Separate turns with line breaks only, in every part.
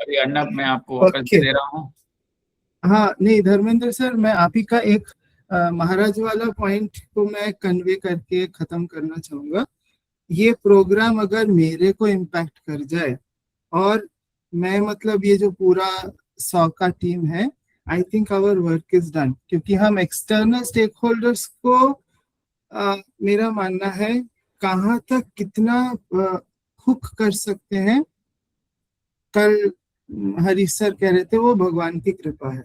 अभी अर्नब मैं आपको वापस
ओके।
दे रहा हूँ।
हाँ नहीं धर्मेंद्र सर, मैं आप ही का एक महाराज वाला पॉइंट को मैं कन्वे करके खत्म करना चाहूंगा। ये प्रोग्राम अगर मेरे को इम्पैक्ट कर जाए और मैं मतलब ये जो पूरा 100 का टीम है, I think our work is done, क्योंकि हम एक्सटर्नल स्टेक होल्डर्स को मेरा मानना है कहाँ तक कितना हुक कर सकते हैं। कल हरीश सर कह रहे थे वो भगवान की कृपा है,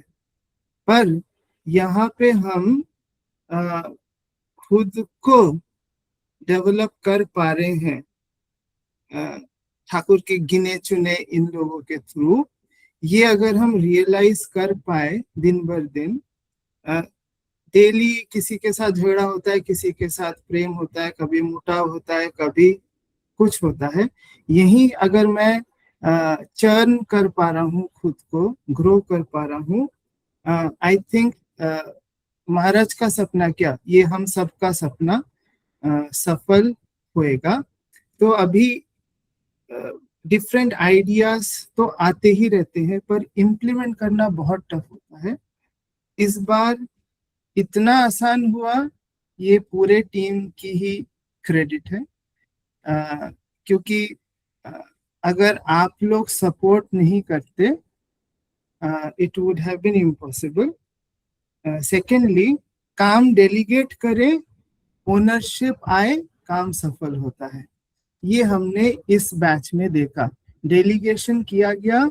पर यहाँ पे हम अ, खुद को डेवलप कर पा रहे हैं ठाकुर के गिने चुने इन लोगों के थ्रू। ये अगर हम रियलाइज कर पाए दिन भर दिन, डेली किसी के साथ झगड़ा होता है, किसी के साथ प्रेम होता है, कभी मुटाव होता है, कभी कुछ होता है। यही अगर मैं चर्न कर पा रहा हूँ, खुद को ग्रो कर पा रहा हूँ, आई थिंक महाराज का सपना क्या, ये हम सबका सपना सफल होएगा। तो अभी डिफरेंट आइडियाज तो आते ही रहते हैं, पर इम्प्लीमेंट करना बहुत टफ होता है। इस बार इतना आसान हुआ, ये पूरे टीम की ही क्रेडिट है। क्योंकि अ, अगर आप लोग सपोर्ट नहीं करते, it would have been impossible. Secondly, काम डेलीगेट करे, ओनरशिप आए, काम सफल होता है। ये हमने इस बैच में देखा। डेलीगेशन किया गया,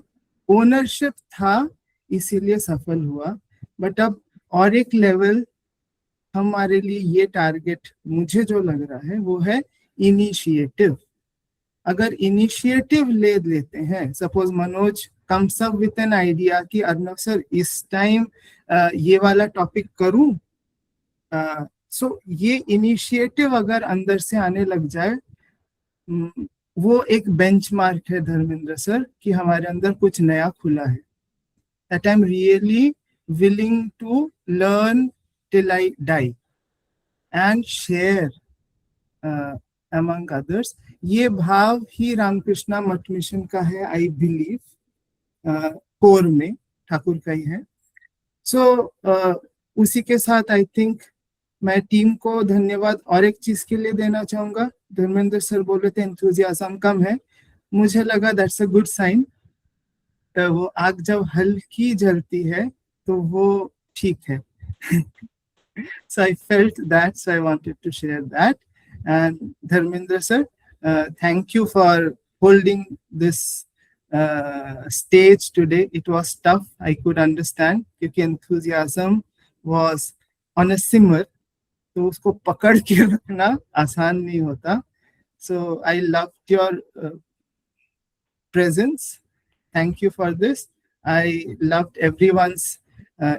ओनरशिप था, इसीलिए सफल हुआ। बट अब और एक लेवल हमारे लिए ये टारगेट मुझे जो लग रहा है वो है इनिशिएटिव। अगर इनिशिएटिव ले लेते हैं, suppose Manoj comes up with an idea कि अर्नब सर इस टाइम ये वाला टॉपिक करूं, सो ये इनिशिएटिव अगर अंदर से आने लग जाए, वो एक बेंचमार्क है धर्मेंद्र सर कि हमारे अंदर कुछ नया खुला है। That I am really willing to learn till I die and share among others. ये भाव ही रामकृष्णा मठ मिशन का है, आई बिलीव कोर में ठाकुर का ही है। सो उसी के साथ आई थिंक मैं टीम को धन्यवाद और एक चीज के लिए देना चाहूंगा। धर्मेंद्र सर बोल रहे थे एंथुजियाज्म कम है, मुझे लगा दैट्स अ गुड साइन। वो आग जब हल्की जलती है तो वो ठीक है। So I felt that, so I wanted to share that. And Dharmendra sir, thank you for holding this stage today. It was tough, I could understand, क्योंकि enthusiasm was on a simmer, तो उसको पकड़ के रखना आसान नहीं होता. So I loved your presence. Thank you for this. I loved everyone's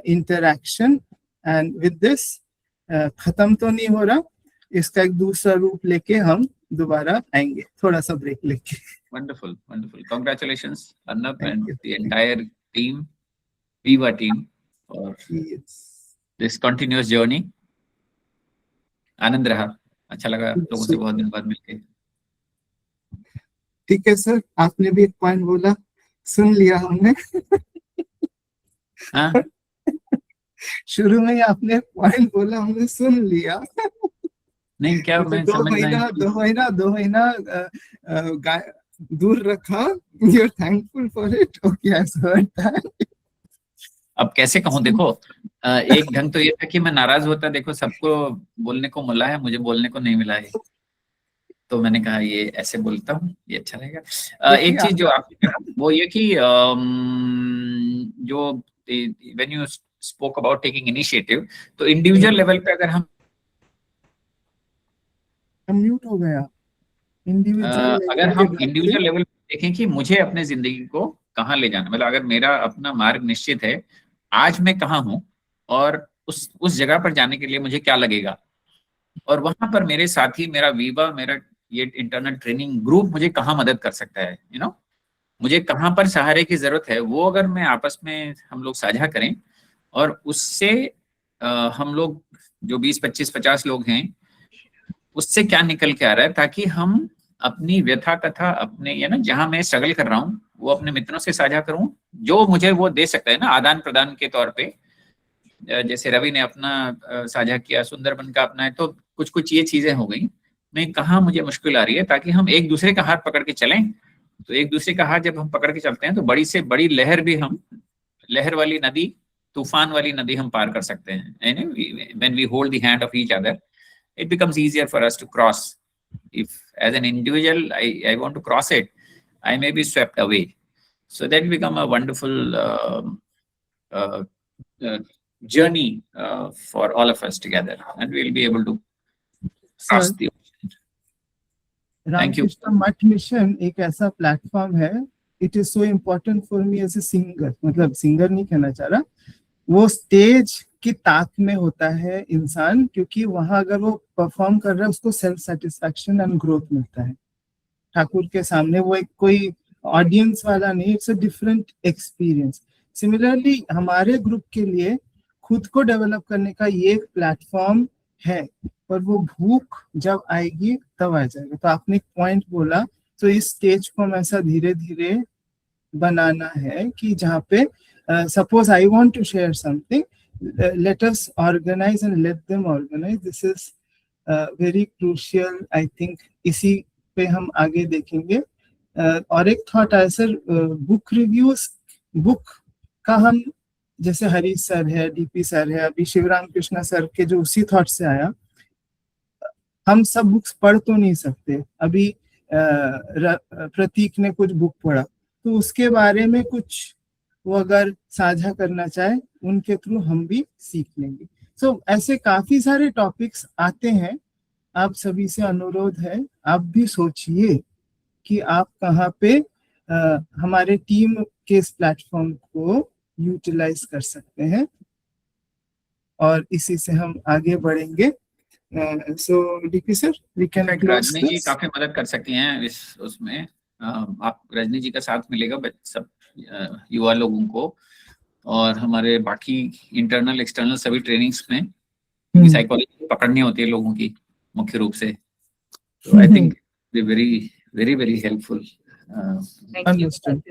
interaction. And with this, खत्म तो नहीं हो रहा, इसका एक दूसरा रूप लेके हम दोबारा आएंगे, थोड़ा सा ब्रेक लेके.
Wonderful, wonderful. Congratulations, Arnab, and the entire team, Viva team, for this continuous journey. आनंद रहा, अच्छा लगा लोगों से बहुत दिन बाद मिलके.
ठीक है सर, आपने भी एक पॉइंट बोला, सुन लिया हमने.
हाँ,
शुरू में ही आपने पॉइंट बोला, हमने सुन लिया.
नहीं क्या मैं
दो महीना दूर रखा. You're thankful for it. Okay, I've heard that.
अब कैसे कहूँ, देखो एक ढंग तो ये था कि मैं नाराज होता, देखो सबको बोलने को मिला है, मुझे बोलने को नहीं मिला है, तो मैंने कहा ये ऐसे बोलता हूँ, ये अच्छा रहेगा. एक चीज जो आपने कहा वो ये कि जो when you spoke about taking initiative, तो इंडिविजुअल लेवल पे अगर हम
म्यूट हो गया,
अगर हम इंडिविजुअल लेवल पे देखें कि मुझे अपने जिंदगी को कहाँ ले जाना, मतलब अगर मेरा अपना मार्ग निश्चित है, आज मैं कहाँ हूँ और उस जगह पर जाने के लिए मुझे क्या लगेगा, और वहां पर मेरे साथी, मेरा वीवा, मेरा ये इंटरनल ट्रेनिंग ग्रुप मुझे कहाँ मदद कर सकता है, मुझे कहाँ पर सहारे की जरूरत है, वो अगर मैं आपस में हम लोग साझा करें और उससे हम लोग जो 20, 25, 50 लोग हैं, उससे क्या निकल के आ रहा है, ताकि हम अपनी व्यथा कथा अपने जहां मैं स्ट्रगल कर रहा हूँ वो अपने मित्रों से साझा करूं, जो मुझे वो दे सकता है ना, आदान प्रदान के तौर पे। जैसे रवि ने अपना साझा किया, सुंदरबन का अपना है, तो कुछ कुछ ये चीजें हो गई। मैं कहाँ मुझे मुश्किल आ रही है, ताकि हम एक दूसरे का हाथ पकड़ के चलें। तो एक दूसरे का हाथ जब हम पकड़ के चलते हैं तो बड़ी से बड़ी लहर भी हम, लहर वाली नदी, तूफान वाली नदी हम पार कर सकते हैं। When we hold the hand of each other, it becomes easier for us to cross. If as an individual I want to cross it, I may be swept away. So that become a wonderful uh, journey for all of us together, and we'll be able to cross
sir,
the ocean. Thank you.
Ramakrishna Math Mission एक ऐसा platform है, it is so important for me as a singer, मतलब singer नहीं कहना चाह रहा, वो stage की ताक में होता है इंसान, क्योंकि वहां अगर वो परफॉर्म कर रहा है उसको सेल्फ सेटिस्फैक्शन एंड ग्रोथ मिलता है ठाकुर के सामने। वो एक कोई ऑडियंस वाला नहीं, it's a different experience. Similarly हमारे ग्रुप के लिए खुद को डेवलप करने का ये एक प्लेटफॉर्म है, पर वो भूख जब आएगी तब आ जाएगा। तो आपने एक पॉइंट बोला, तो इस स्टेज को हम ऐसा धीरे धीरे बनाना है कि जहाँ पे suppose I want to share something, let us organize and let them organize. This is very crucial, I think. इसी पे हम आगे देखेंगे। और एक थॉट आया सर, बुक रिव्यूज, बुक का हम, जैसे हरीश सर है, डीपी सर है, अभी शिवराम कृष्णा सर के जो उसी थॉट से आया, हम सब बुक्स पढ़ तो नहीं सकते। अभी प्रतीक ने कुछ बुक पढ़ा, तो उसके बारे में कुछ वो अगर साझा करना चाहे, उनके थ्रू हम भी सीख लेंगे। सो ऐसे काफी सारे टॉपिक्स आते हैं। आप सभी से अनुरोध है, आप भी सोचिए कि आप कहाँ पे हमारे टीम के इस प्लेटफॉर्म को यूटिलाइज कर सकते हैं, और इसी से हम आगे बढ़ेंगे। So DP sir, we can close
Rajni ji काफी मदद कर सकती हैं इस उसमें। आप रजनी जी का साथ मिलेगा सब युवा लोगों को, और हमारे बाकी इंटरनल एक्सटर्नल सभी ट्रेनिंग्स में साइकोलॉजी पकड़नी होती है लोगों की मुख्य रूप से। तो I think very very very helpful.
Understood.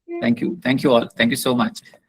Thank you all, thank you so much.